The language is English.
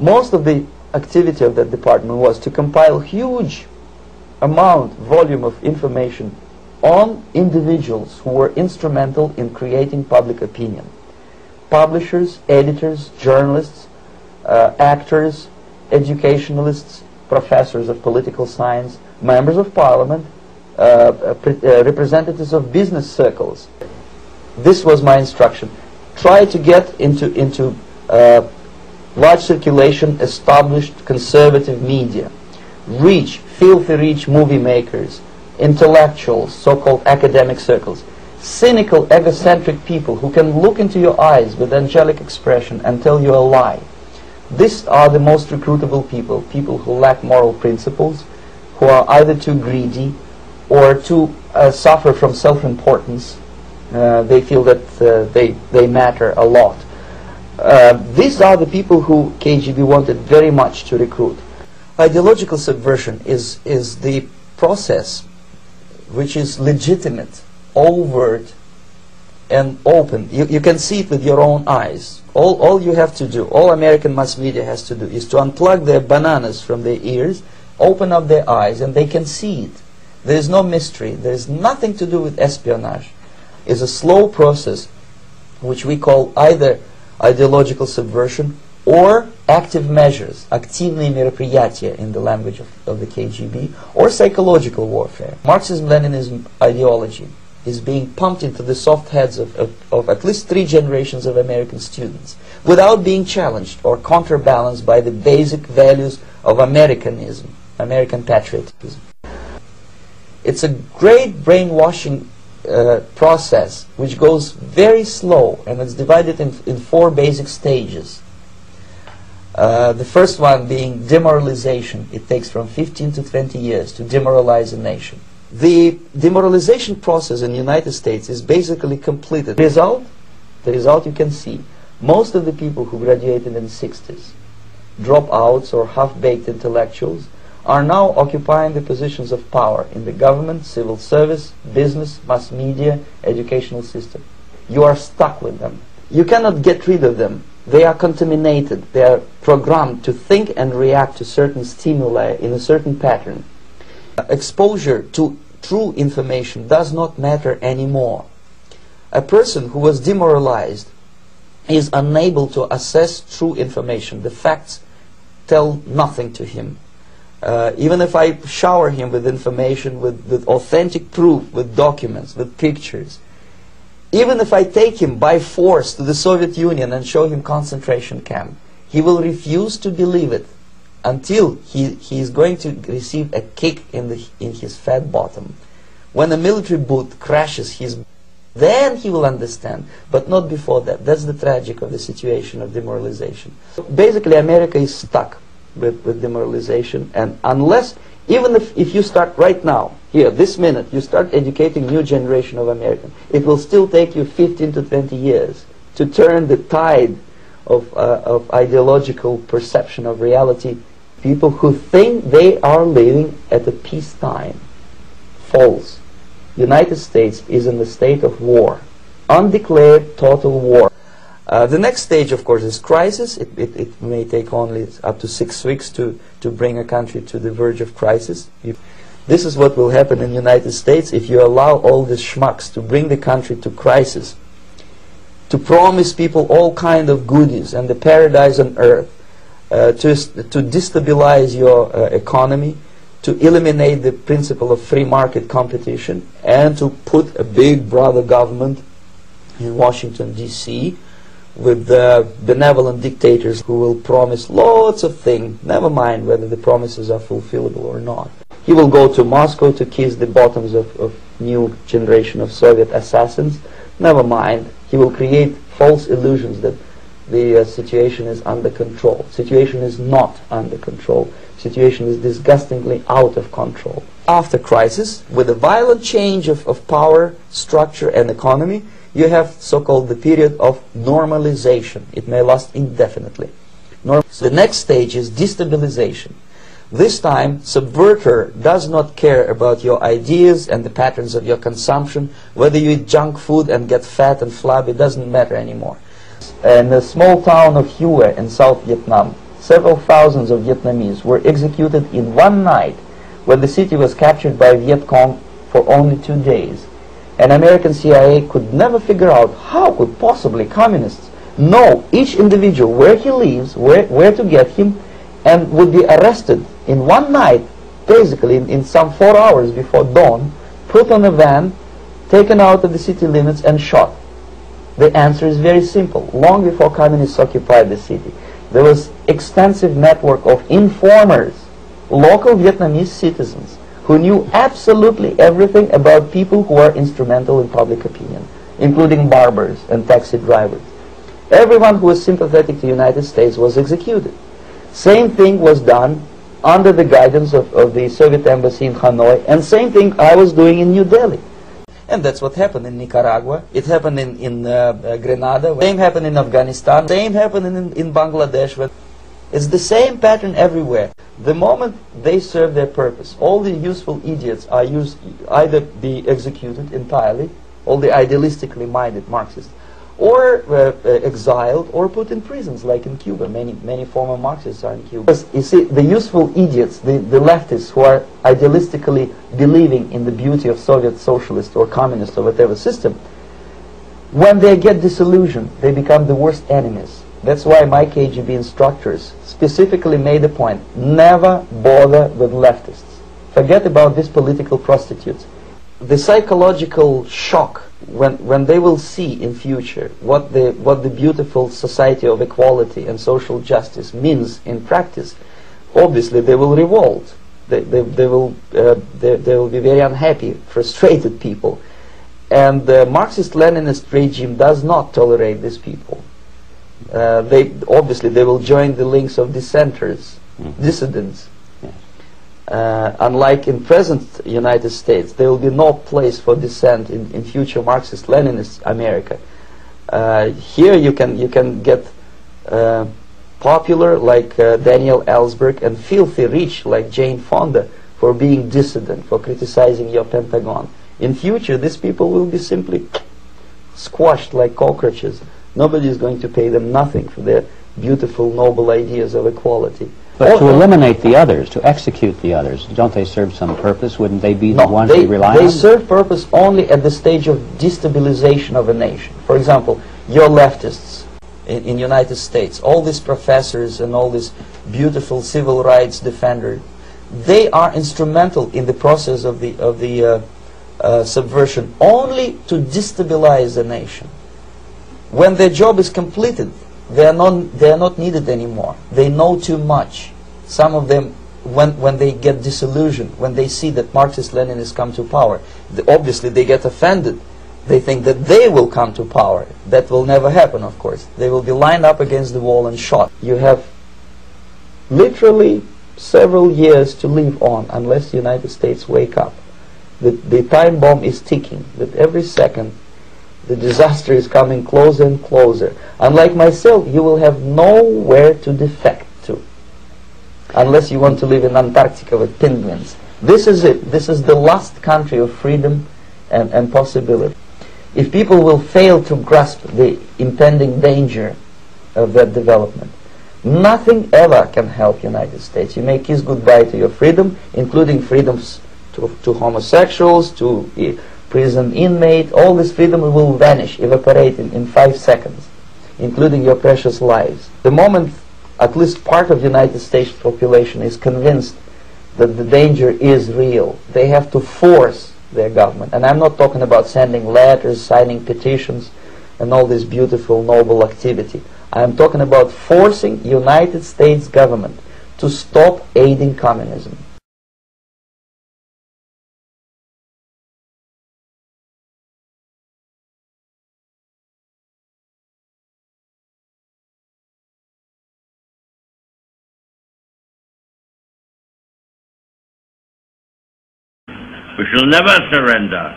most of the activity of that department was to compile huge volume of information on individuals who were instrumental in creating public opinion. Publishers, editors, journalists, actors, educationalists, professors of political science, members of parliament, representatives of business circles. This was my instruction. Try to get into large circulation, established conservative media. Reach, filthy rich movie makers, intellectuals, so-called academic circles. Cynical, egocentric people who can look into your eyes with angelic expression and tell you a lie. These are the most recruitable people, people who lack moral principles, who are either too greedy or too suffer from self-importance. They feel that they matter a lot. These are the people who KGB wanted very much to recruit. Ideological subversion is the process which is legitimate, overt, and open. You can see it with your own eyes. All you have to do, all American mass media has to do, is to unplug their bananas from their ears, open up their eyes, and they can see it. There is no mystery. There is nothing to do with espionage. It's a slow process which we call either ideological subversion or active measures, активные мероприятия in the language of the KGB, or psychological warfare. Marxism-Leninism ideology is being pumped into the soft heads of at least 3 generations of American students without being challenged or counterbalanced by the basic values of Americanism, American patriotism. It's a great brainwashing process which goes very slow, and it's divided in 4 basic stages. The first one being demoralization. It takes from 15 to 20 years to demoralize a nation. The demoralization process in the United States is basically completed. The result you can see. Most of the people who graduated in the 60s, dropouts or half-baked intellectuals, are now occupying the positions of power in the government, civil service, business, mass media, educational system. You are stuck with them. You cannot get rid of them. They are contaminated. They are programmed to think and react to certain stimuli in a certain pattern. Exposure to true information does not matter anymore. A person who was demoralized is unable to assess true information. The facts tell nothing to him. Even if I shower him with information, with authentic proof, with documents, with pictures, even if I take him by force to the Soviet Union and show him concentration camp, he will refuse to believe it until he is going to receive a kick in his fat bottom. When a military boot crashes his, then he will understand, but not before that. That's the tragic of the situation of demoralization. Basically, America is stuck with demoralization, and unless, even if you start right now, here, this minute, you start educating new generation of Americans, it will still take you 15 to 20 years to turn the tide of ideological perception of reality. People who think they are living at a peacetime. False. United States is in the state of war. Undeclared total war. The next stage, of course, is crisis. It may take only up to 6 weeks to bring a country to the verge of crisis. This is what will happen in the United States if you allow all these schmucks to bring the country to crisis, to promise people all kind of goodies and the paradise on earth, to destabilize your economy, to eliminate the principle of free market competition, and to put a big brother government in Washington, D.C., with benevolent dictators who will promise lots of things, never mind whether the promises are fulfillable or not. He will go to Moscow to kiss the bottoms of new generation of Soviet assassins, never mind. He will create false illusions that the situation is under control. Situation is not under control. Situation is disgustingly out of control. After crisis, with a violent change of power, structure and economy, you have so-called the period of normalization. It may last indefinitely. The next stage is destabilization. This time, subverter does not care about your ideas and the patterns of your consumption. Whether you eat junk food and get fat and flabby, doesn't matter anymore. In the small town of Hue in South Vietnam, several thousands of Vietnamese were executed in one night when the city was captured by Viet Cong for only 2 days. And American CIA could never figure out how could possibly communists know each individual, where he lives, where to get him, and would be arrested in one night, basically in some 4 hours before dawn, put on a van, taken out of the city limits and shot. The answer is very simple. Long before communists occupied the city, there was extensive network of informers, local Vietnamese citizens, who knew absolutely everything about people who are instrumental in public opinion, including barbers and taxi drivers. Everyone who was sympathetic to the United States was executed. Same thing was done under the guidance of the Soviet embassy in Hanoi, and same thing I was doing in New Delhi. And that's what happened in Nicaragua. It happened in Grenada. Same happened in Afghanistan. Same happened in Bangladesh. It's the same pattern everywhere. The moment they serve their purpose, all the useful idiots are either be executed entirely, all the idealistically minded Marxists, or exiled or put in prisons, like in Cuba. Many former Marxists are in Cuba. Because, you see, the useful idiots, the leftists who are idealistically believing in the beauty of Soviet socialist or communist or whatever system, when they get disillusioned, they become the worst enemies. That's why my KGB instructors specifically made a point: never bother with leftists. Forget about these political prostitutes. The psychological shock when they will see in future what the beautiful society of equality and social justice means in practice, obviously they will revolt. They will be very unhappy, frustrated people, and the Marxist-Leninist regime does not tolerate these people. They will join the links of dissenters, dissidents. Unlike in present United States, there will be no place for dissent in future Marxist-Leninist America. Here you can get popular like Daniel Ellsberg, and filthy rich like Jane Fonda for being dissident, for criticizing your Pentagon. In future, these people will be simply squashed like cockroaches. Nobody is going to pay them nothing for their beautiful, noble ideas of equality. But to eliminate the others, to execute the others, don't they serve some purpose? Wouldn't they be the ones they rely on? They serve purpose only at the stage of destabilization of a nation. For example, your leftists in the United States, all these professors and all these beautiful civil rights defenders, they are instrumental in the process of the subversion only to destabilize the nation. When their job is completed, they are not needed anymore. They know too much. Some of them, when they get disillusioned, when they see that Marxist-Leninists come to power, obviously they get offended. They think that they will come to power. That will never happen, of course. They will be lined up against the wall and shot. You have literally several years to live on unless the United States wake up. The time bomb is ticking. That every second the disaster is coming closer and closer. Unlike myself, you will have nowhere to defect to, unless you want to live in Antarctica with penguins. This is it. This is the last country of freedom and possibility. If people will fail to grasp the impending danger of that development, nothing ever can help United States. You may kiss goodbye to your freedom, including freedoms to homosexuals, to prison inmate. All this freedom will vanish, evaporate in 5 seconds, including your precious lives. The moment at least part of the United States population is convinced that the danger is real, they have to force their government. And I'm not talking about sending letters, signing petitions, and all this beautiful, noble activity. I'm talking about forcing United States government to stop aiding communism. We shall never surrender.